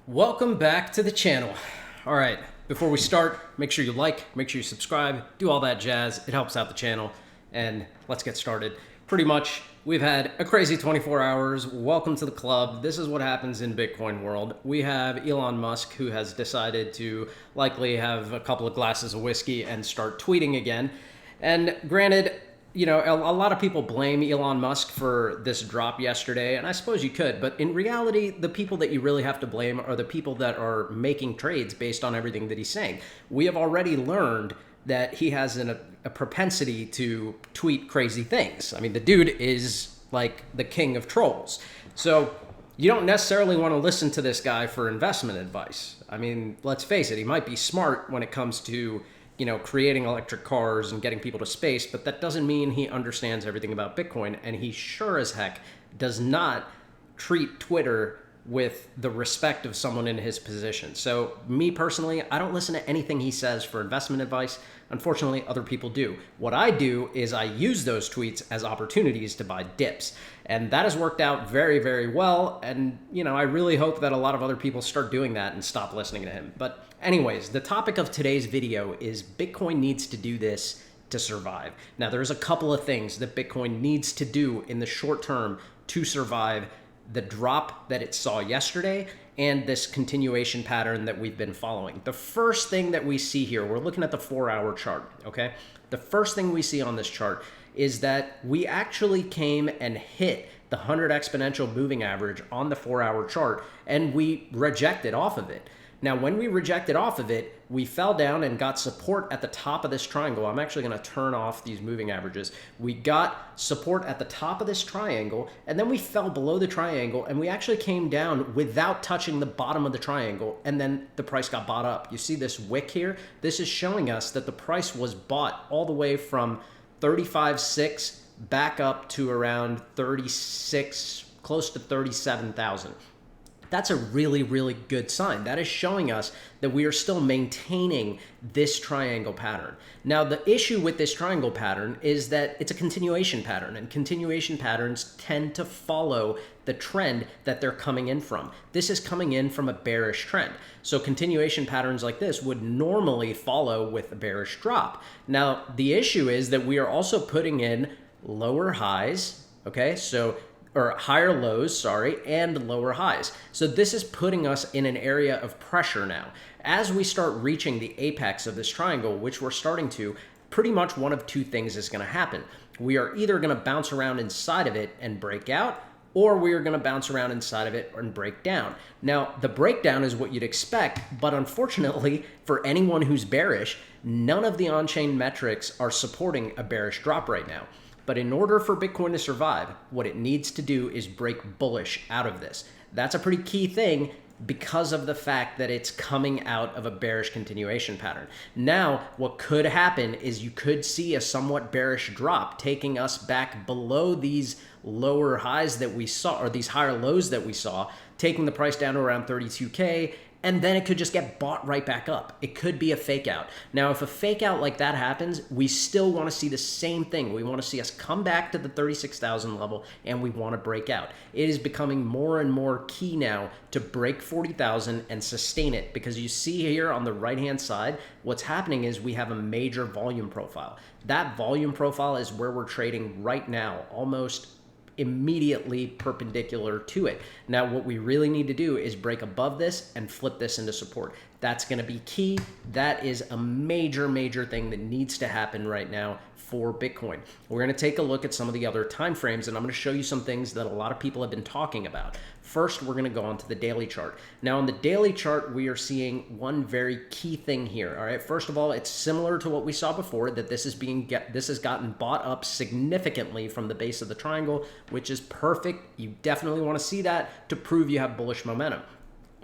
Welcome back to the channel. All right, before we start, make sure you like, make sure you subscribe, do all that jazz. It helps out the channel, and let's get started. Pretty much, we've had a crazy 24 hours. Welcome to the club. This is what happens in Bitcoin world. We have Elon Musk, who has decided to likely have a couple of glasses of whiskey and start tweeting again. And granted, you know, a lot of people blame Elon Musk for this drop yesterday, and I suppose you could, but in reality, the people that you really have to blame are the people that are making trades based on everything that he's saying. We have already learned that he has a propensity to tweet crazy things. I mean, the dude is like the king of trolls. So you don't necessarily want to listen to this guy for investment advice. I mean, let's face it, he might be smart when it comes to creating electric cars and getting people to space, but that doesn't mean he understands everything about Bitcoin, and he sure as heck does not treat Twitter with the respect of someone in his position. So me personally, I don't listen to anything he says for investment advice. Unfortunately, other people do. What I do is I use those tweets as opportunities to buy dips. And that has worked out very, very well. And, I really hope that a lot of other people start doing that and stop listening to him. But anyways, the topic of today's video is Bitcoin needs to do this to survive. Now, there's a couple of things that Bitcoin needs to do in the short term to survive the drop that it saw yesterday and this continuation pattern that we've been following. The first thing that we see here, we're looking at the 4-hour chart, okay? The first thing we see on this chart is that we actually came and hit the 100 exponential moving average on the 4-hour chart, and we rejected off of it. Now, when we rejected off of it, we fell down and got support at the top of this triangle. I'm actually going to turn off these moving averages. We got support at the top of this triangle, and then we fell below the triangle, and we actually came down without touching the bottom of the triangle, and then the price got bought up. You see this wick here? This is showing us that the price was bought all the way from 35.6 back up to around 36, close to 37,000. That's a really, really good sign. That is showing us that we are still maintaining this triangle pattern. Now, the issue with this triangle pattern is that it's a continuation pattern, and continuation patterns tend to follow the trend that they're coming in from. This is coming in from a bearish trend. So continuation patterns like this would normally follow with a bearish drop. Now, the issue is that we are also putting in lower highs, okay? Or higher lows, and lower highs. So this is putting us in an area of pressure now. As we start reaching the apex of this triangle, which we're starting to, pretty much one of two things is gonna happen. We are either gonna bounce around inside of it and break out, or we are gonna bounce around inside of it and break down. Now, the breakdown is what you'd expect, but unfortunately, for anyone who's bearish, none of the on-chain metrics are supporting a bearish drop right now. But in order for Bitcoin to survive, what it needs to do is break bullish out of this. That's a pretty key thing because of the fact that it's coming out of a bearish continuation pattern. Now, what could happen is you could see a somewhat bearish drop taking us back below these lower highs that we saw, or these higher lows that we saw, taking the price down to around 32K, and then it could just get bought right back up. It could be a fake out. Now, if a fake out like that happens, we still want to see the same thing. We want to see us come back to the 36,000 level, and we want to break out. It is becoming more and more key now to break 40,000 and sustain it, because you see here on the right-hand side, what's happening is we have a major volume profile. That volume profile is where we're trading right now, almost immediately perpendicular to it. Now, what we really need to do is break above this and flip this into support. That's going to be key. That is a major, major thing that needs to happen right now for Bitcoin. We're going to take a look at some of the other time frames, and I'm going to show you some things that a lot of people have been talking about. First, we're going to go on to the daily chart. Now, on the daily chart, we are seeing one very key thing here. All right. First of all, it's similar to what we saw before, that this has gotten bought up significantly from the base of the triangle, which is perfect. You definitely want to see that to prove you have bullish momentum.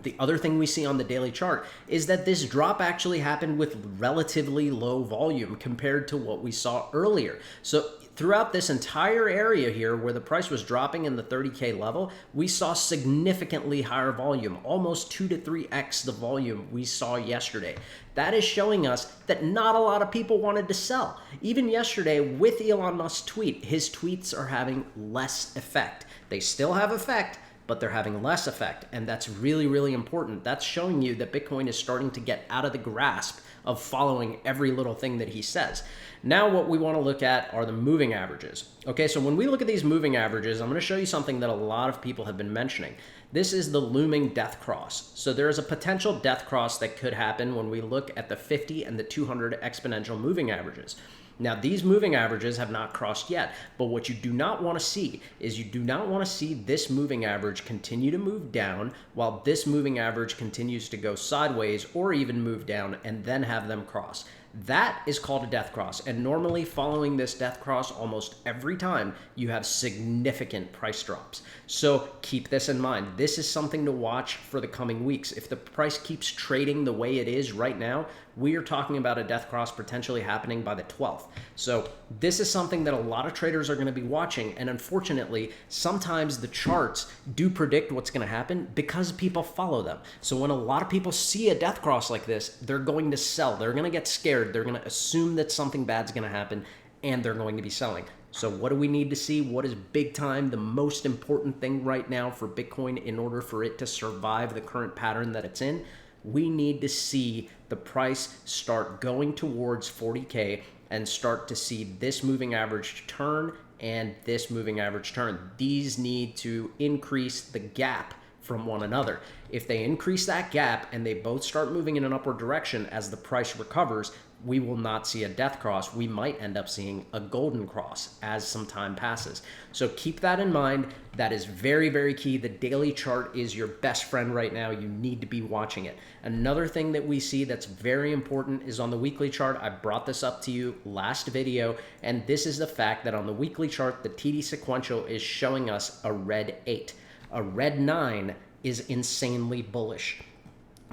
The other thing we see on the daily chart is that this drop actually happened with relatively low volume compared to what we saw earlier. So throughout this entire area here where the price was dropping in the 30K level, we saw significantly higher volume, almost 2 to 3x the volume we saw yesterday. That is showing us that not a lot of people wanted to sell. Even yesterday with Elon Musk's tweet, his tweets are having less effect. They still have effect, but they're having less effect. And that's really, really important. That's showing you that Bitcoin is starting to get out of the grasp of following every little thing that he says. Now what we want to look at are the moving averages. Okay, so when we look at these moving averages, I'm going to show you something that a lot of people have been mentioning. This is the looming death cross. So there is a potential death cross that could happen when we look at the 50 and the 200 exponential moving averages. Now, these moving averages have not crossed yet, but what you do not want to see is you do not want to see this moving average continue to move down while this moving average continues to go sideways or even move down and then have them cross. That is called a death cross, and normally following this death cross almost every time you have significant price drops. So keep this in mind. This is something to watch for the coming weeks. If the price keeps trading the way it is right now, we are talking about a death cross potentially happening by the 12th. So this is something that a lot of traders are going to be watching, and unfortunately, sometimes the charts do predict what's going to happen because people follow them. So when a lot of people see a death cross like this, they're going to sell. They're going to get scared. They're going to assume that something bad's going to happen, and they're going to be selling. So what do we need to see? What is big time the most important thing right now for Bitcoin in order for it to survive the current pattern that it's in? We need to see the price start going towards 40K and start to see this moving average turn and this moving average turn. These need to increase the gap from one another. If they increase that gap and they both start moving in an upward direction as the price recovers, we will not see a death cross. We might end up seeing a golden cross as some time passes. So keep that in mind. That is very, very key. The daily chart is your best friend right now. You need to be watching it. Another thing that we see that's very important is on the weekly chart. I brought this up to you last video, and this is the fact that on the weekly chart, the TD sequential is showing us a red 8. A red 9 is insanely bullish.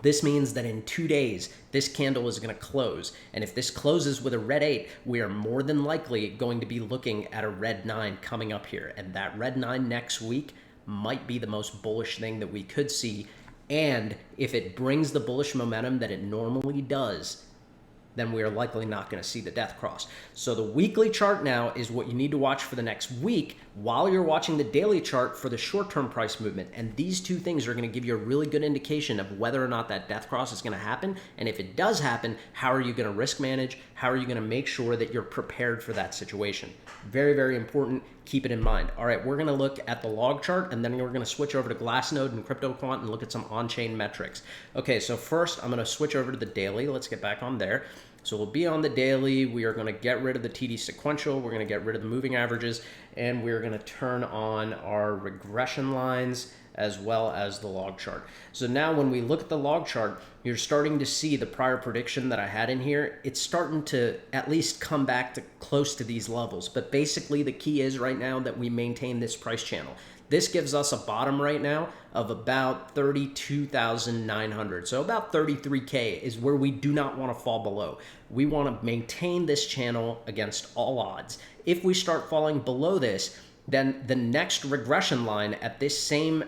This means that in 2 days, this candle is going to close. And if this closes with a red 8, we are more than likely going to be looking at a red 9 coming up here. And that red 9 next week might be the most bullish thing that we could see. And if it brings the bullish momentum that it normally does, then we are likely not going to see the death cross. So the weekly chart now is what you need to watch for the next week while you're watching the daily chart for the short-term price movement. And these two things are going to give you a really good indication of whether or not that death cross is going to happen. And if it does happen, how are you going to risk manage? How are you going to make sure that you're prepared for that situation? Very, very important. Keep it in mind. All right, we're going to look at the log chart, and then we're going to switch over to Glassnode and CryptoQuant and look at some on-chain metrics. Okay, so first I'm going to switch over to the daily. Let's get back on there. So we'll be on the daily. We are going to get rid of the TD sequential. We're going to get rid of the moving averages, and we're going to turn on our regression lines as well as the log chart. So now when we look at the log chart, you're starting to see the prior prediction that I had in here. It's starting to at least come back to close to these levels. But basically the key is right now that we maintain this price channel. This gives us a bottom right now of about 32,900. So about 33K is where we do not want to fall below. We want to maintain this channel against all odds. If we start falling below this, then the next regression line at this same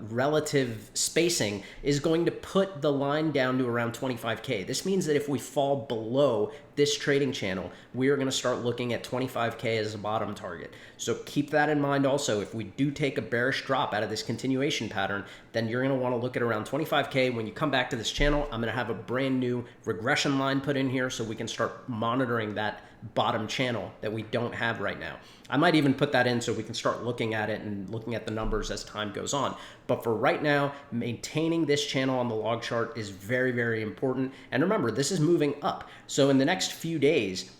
relative spacing is going to put the line down to around 25K. This means that if we fall below this trading channel, we are going to start looking at 25K as a bottom target. So keep that in mind also. If we do take a bearish drop out of this continuation pattern, then you're going to want to look at around 25K. When you come back to this channel, I'm going to have a brand new regression line put in here so we can start monitoring that bottom channel that we don't have right now. I might even put that in so we can start looking at it and looking at the numbers as time goes on. But for right now, maintaining this channel on the log chart is very, very important. And remember, this is moving up. So in the next few days,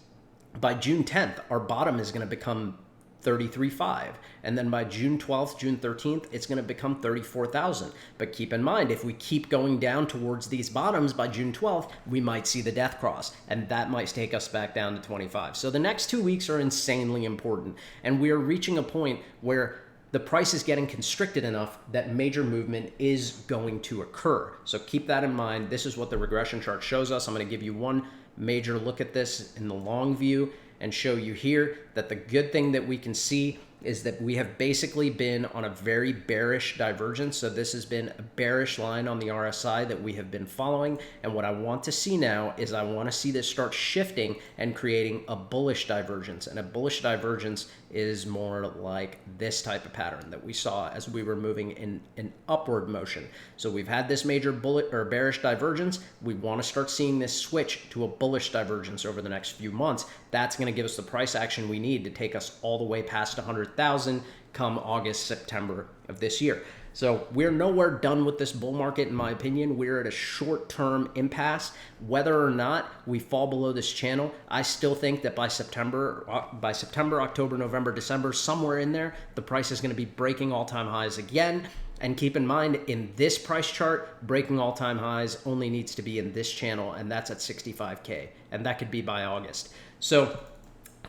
by June 10th, our bottom is going to become 33.5, and then by June 12th, June 13th, it's going to become 34,000. But keep in mind, if we keep going down towards these bottoms by June 12th, we might see the death cross, and that might take us back down to 25. So the next 2 weeks are insanely important, and we are reaching a point where the price is getting constricted enough that major movement is going to occur. So keep that in mind. This is what the regression chart shows us. I'm going to give you one major look at this in the long view and show you here that the good thing that we can see is that we have basically been on a very bearish divergence. So this has been a bearish line on the RSI that we have been following. And what I want to see now is I want to see this start shifting and creating a bullish divergence. And a bullish divergence is more like this type of pattern that we saw as we were moving in an upward motion. So we've had this major bearish divergence. We want to start seeing this switch to a bullish divergence over the next few months. That's going to give us the price action we need to take us all the way past 100,000 come August, September of this year. So we're nowhere done with this bull market, in my opinion. We're at a short-term impasse. Whether or not we fall below this channel, I still think that by September, October, November, December, somewhere in there, the price is going to be breaking all-time highs again. And keep in mind, in this price chart, breaking all-time highs only needs to be in this channel, and that's at 65K, and that could be by August. So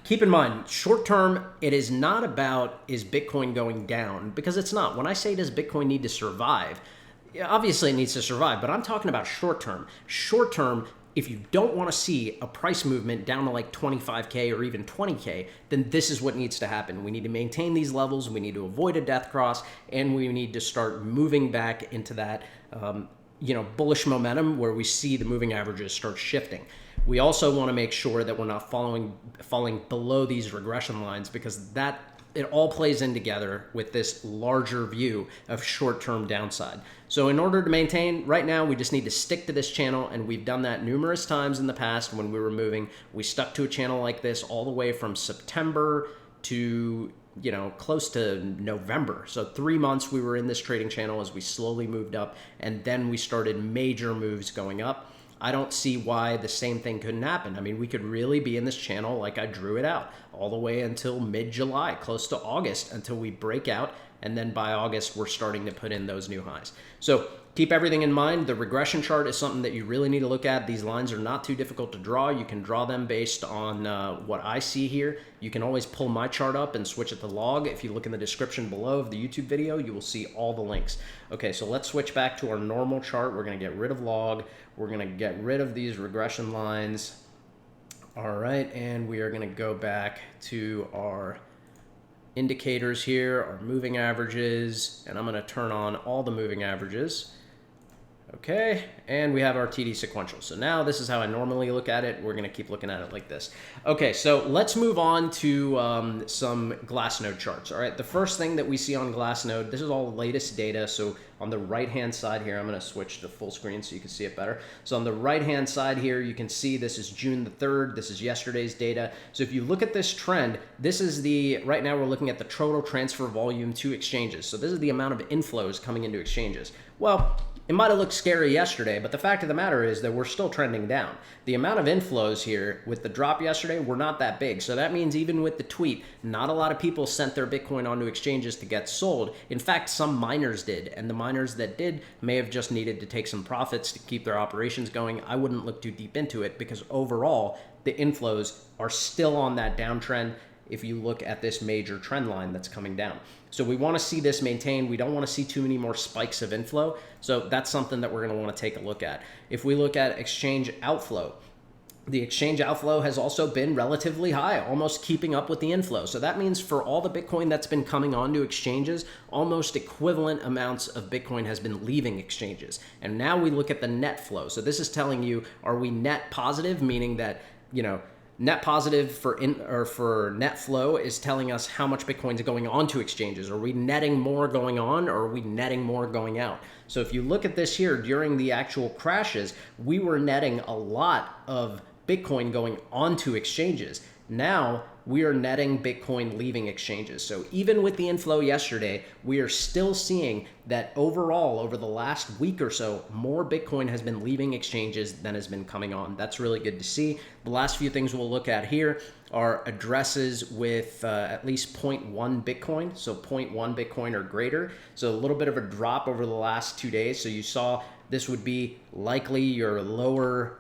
keep in mind, short term, it is not about is Bitcoin going down, because it's not. When I say does Bitcoin need to survive, obviously it needs to survive, but I'm talking about short term. Short term, if you don't want to see a price movement down to like 25K or even 20K, then this is what needs to happen. We need to maintain these levels, we need to avoid a death cross, and we need to start moving back into that bullish momentum where we see the moving averages start shifting. We also want to make sure that we're not falling below these regression lines, because it all plays in together with this larger view of short-term downside. So in order to maintain, right now, we just need to stick to this channel, and we've done that numerous times in the past when we were moving. We stuck to a channel like this all the way from September to close to November. So 3 months we were in this trading channel as we slowly moved up, and then we started major moves going up. I don't see why the same thing couldn't happen. I mean, we could really be in this channel like I drew it out all the way until mid-July, close to August, until we break out. And then by August, we're starting to put in those new highs. So keep everything in mind. The regression chart is something that you really need to look at. These lines are not too difficult to draw. You can draw them based on what I see here. You can always pull my chart up and switch it to log. If you look in the description below of the YouTube video, you will see all the links. Okay, so let's switch back to our normal chart. We're going to get rid of log. We're going to get rid of these regression lines. All right, and we are going to go back to our indicators here, our moving averages, and I'm going to turn on all the moving averages. Okay, and we have our TD sequential. So now this is how I normally look at it. We're going to keep looking at it like this. Okay, so let's move on to some Glassnode charts. All right, the first thing that we see on Glassnode, this is all the latest data. So on the right-hand side here, I'm going to switch to full screen so you can see it better. So on the right-hand side here, you can see this is June the 3rd. This is yesterday's data. So if you look at this trend, this is right now we're looking at the total transfer volume to exchanges. So this is the amount of inflows coming into exchanges. Well, it might have looked scary yesterday, but the fact of the matter is that we're still trending down. The amount of inflows here with the drop yesterday were not that big. So that means even with the tweet, not a lot of people sent their Bitcoin onto exchanges to get sold. In fact, some miners did, and the miners that did may have just needed to take some profits to keep their operations going. I wouldn't look too deep into it, because overall, the inflows are still on that downtrend if you look at this major trend line that's coming down. So we want to see this maintained. We don't want to see too many more spikes of inflow. So that's something that we're going to want to take a look at. If we look at exchange outflow, the exchange outflow has also been relatively high, almost keeping up with the inflow. So that means for all the Bitcoin that's been coming onto exchanges, almost equivalent amounts of Bitcoin has been leaving exchanges. And now we look at the net flow. So this is telling you, are we net positive, meaning that, net positive for net flow is telling us how much Bitcoin is going on to exchanges. Are we netting more going on, or are we netting more going out? So if you look at this here, during the actual crashes, we were netting a lot of Bitcoin going onto exchanges. Now we are netting Bitcoin leaving exchanges. So even with the inflow yesterday, we are still seeing that overall, over the last week or so, more Bitcoin has been leaving exchanges than has been coming on. That's really good to see. The last few things we'll look at here are addresses with at least 0.1 Bitcoin, so 0.1 Bitcoin or greater. So a little bit of a drop over the last 2 days. So you saw this would be likely your lower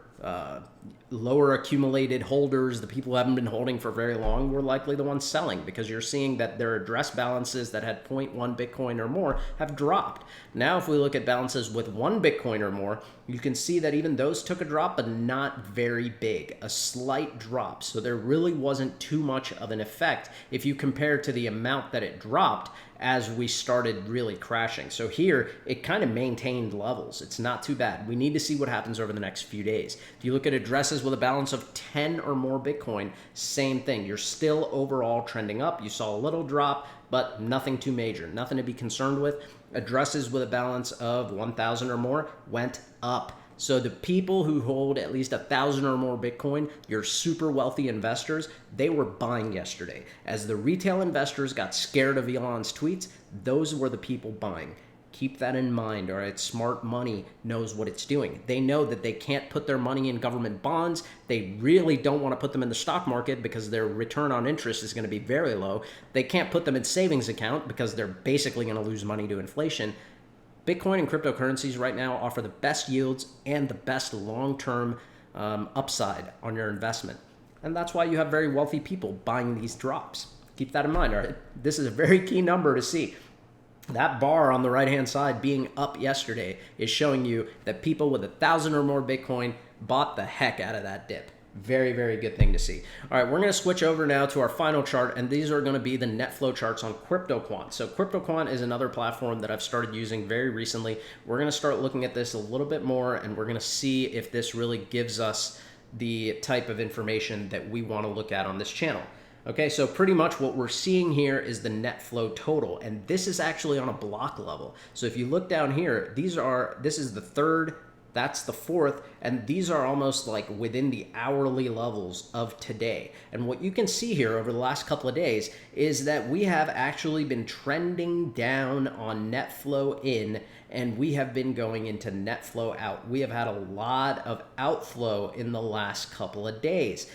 accumulated holders, the people who haven't been holding for very long, were likely the ones selling, because you're seeing that their address balances that had 0.1 Bitcoin or more have dropped. Now, if we look at balances with 1 Bitcoin or more, you can see that even those took a drop, but not very big, a slight drop. So there really wasn't too much of an effect if you compare to the amount that it dropped as we started really crashing. So here, it kind of maintained levels. It's not too bad. We need to see what happens over the next few days. If you look at address addresses with a balance of 10 or more Bitcoin, same thing. You're still overall trending up. You saw a little drop, but nothing too major, nothing to be concerned with. Addresses with a balance of 1,000 or more went up. So the people who hold at least 1,000 or more Bitcoin, your super wealthy investors, they were buying yesterday. As the retail investors got scared of Elon's tweets, those were the people buying. Keep that in mind, all right? Smart money knows what it's doing. They know that they can't put their money in government bonds. They really don't want to put them in the stock market because their return on interest is going to be very low. They can't put them in savings account because they're basically going to lose money to inflation. Bitcoin and cryptocurrencies right now offer the best yields and the best long-term upside on your investment. And that's why you have very wealthy people buying these drops. Keep that in mind, all right? This is a very key number to see. That bar on the right-hand side being up yesterday is showing you that people with 1,000 or more Bitcoin bought the heck out of that dip. Very, very good thing to see. All right, we're going to switch over now to our final chart, and these are going to be the net flow charts on CryptoQuant. So CryptoQuant is another platform that I've started using very recently. We're going to start looking at this a little bit more, and we're going to see if this really gives us the type of information that we want to look at on this channel. Okay, so pretty much what we're seeing here is the net flow total, and this is actually on a block level. So if you look down here, this is the third, that's the fourth, and these are almost like within the hourly levels of today. And what you can see here over the last couple of days is that we have actually been trending down on net flow in, and we have been going into net flow out. We have had a lot of outflow in the last couple of days.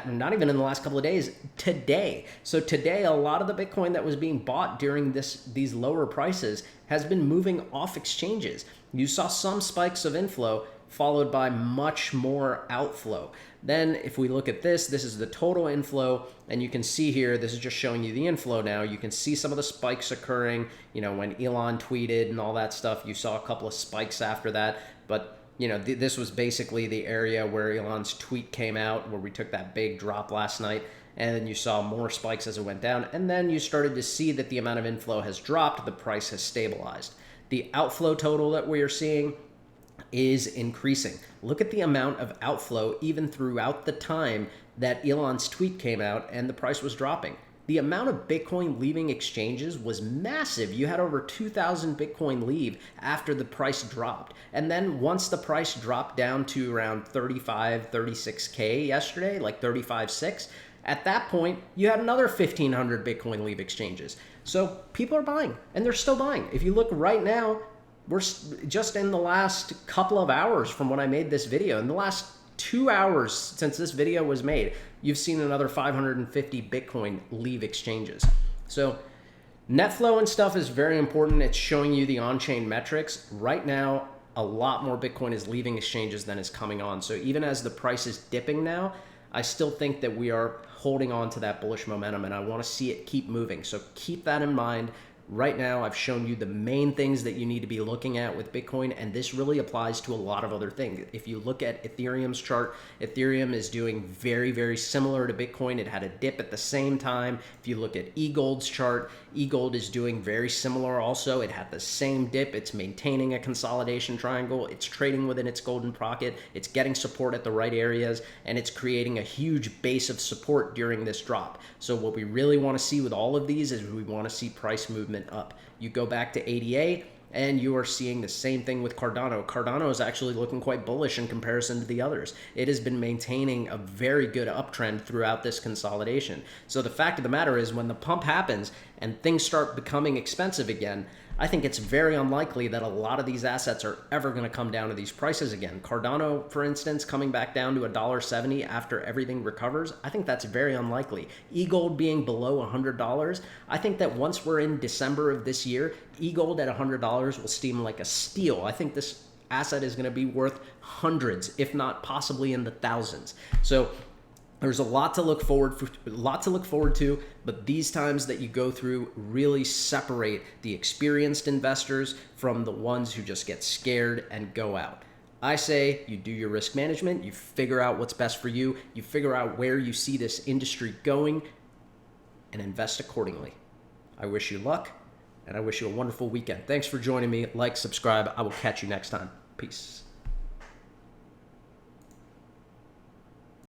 Not even in the last couple of days, today. So today, a lot of the Bitcoin that was being bought during these lower prices has been moving off exchanges. You saw some spikes of inflow followed by much more outflow. Then if we look at this is the total inflow, and you can see here, this is just showing you the inflow now. You can see some of the spikes occurring, when Elon tweeted and all that stuff. You saw a couple of spikes after that, but this was basically the area where Elon's tweet came out, where we took that big drop last night, and then you saw more spikes as it went down, and then you started to see that the amount of inflow has dropped, the price has stabilized. The outflow total that we are seeing is increasing. Look at the amount of outflow even throughout the time that Elon's tweet came out and the price was dropping. The amount of Bitcoin leaving exchanges was massive. You had over 2,000 Bitcoin leave after the price dropped. And then once the price dropped down to around 35, 36K yesterday, like 35.6, at that point, you had another 1,500 Bitcoin leave exchanges. So people are buying, and they're still buying. If you look right now, we're just in the last couple of hours from when I made this video, in the last 2 hours since this video was made, you've seen another 550 Bitcoin leave exchanges. So net flow and stuff is very important. It's showing you the on-chain metrics. Right now, a lot more Bitcoin is leaving exchanges than is coming on. So even as the price is dipping now, I still think that we are holding on to that bullish momentum, and I want to see it keep moving. So keep that in mind. Right now, I've shown you the main things that you need to be looking at with Bitcoin, and this really applies to a lot of other things. If you look at Ethereum's chart, Ethereum is doing very, very similar to Bitcoin. It had a dip at the same time. If you look at eGold's chart, eGold is doing very similar also. It had the same dip. It's maintaining a consolidation triangle. It's trading within its golden pocket. It's getting support at the right areas, and it's creating a huge base of support during this drop. So what we really want to see with all of these is we want to see price movement up. You go back to ADA and you are seeing the same thing with Cardano. Cardano is actually looking quite bullish in comparison to the others. It has been maintaining a very good uptrend throughout this consolidation. So the fact of the matter is, when the pump happens and things start becoming expensive again, I think it's very unlikely that a lot of these assets are ever going to come down to these prices again. Cardano, for instance, coming back down to $1.70 after everything recovers, I think that's very unlikely. eGold being below $100, I think that once we're in December of this year, eGold at $100 will seem like a steal. I think this asset is going to be worth hundreds, if not possibly in the thousands. So there's a lot to look forward to, but these times that you go through really separate the experienced investors from the ones who just get scared and go out. I say you do your risk management, you figure out what's best for you, you figure out where you see this industry going, and invest accordingly. I wish you luck, and I wish you a wonderful weekend. Thanks for joining me. Like, subscribe. I will catch you next time. Peace.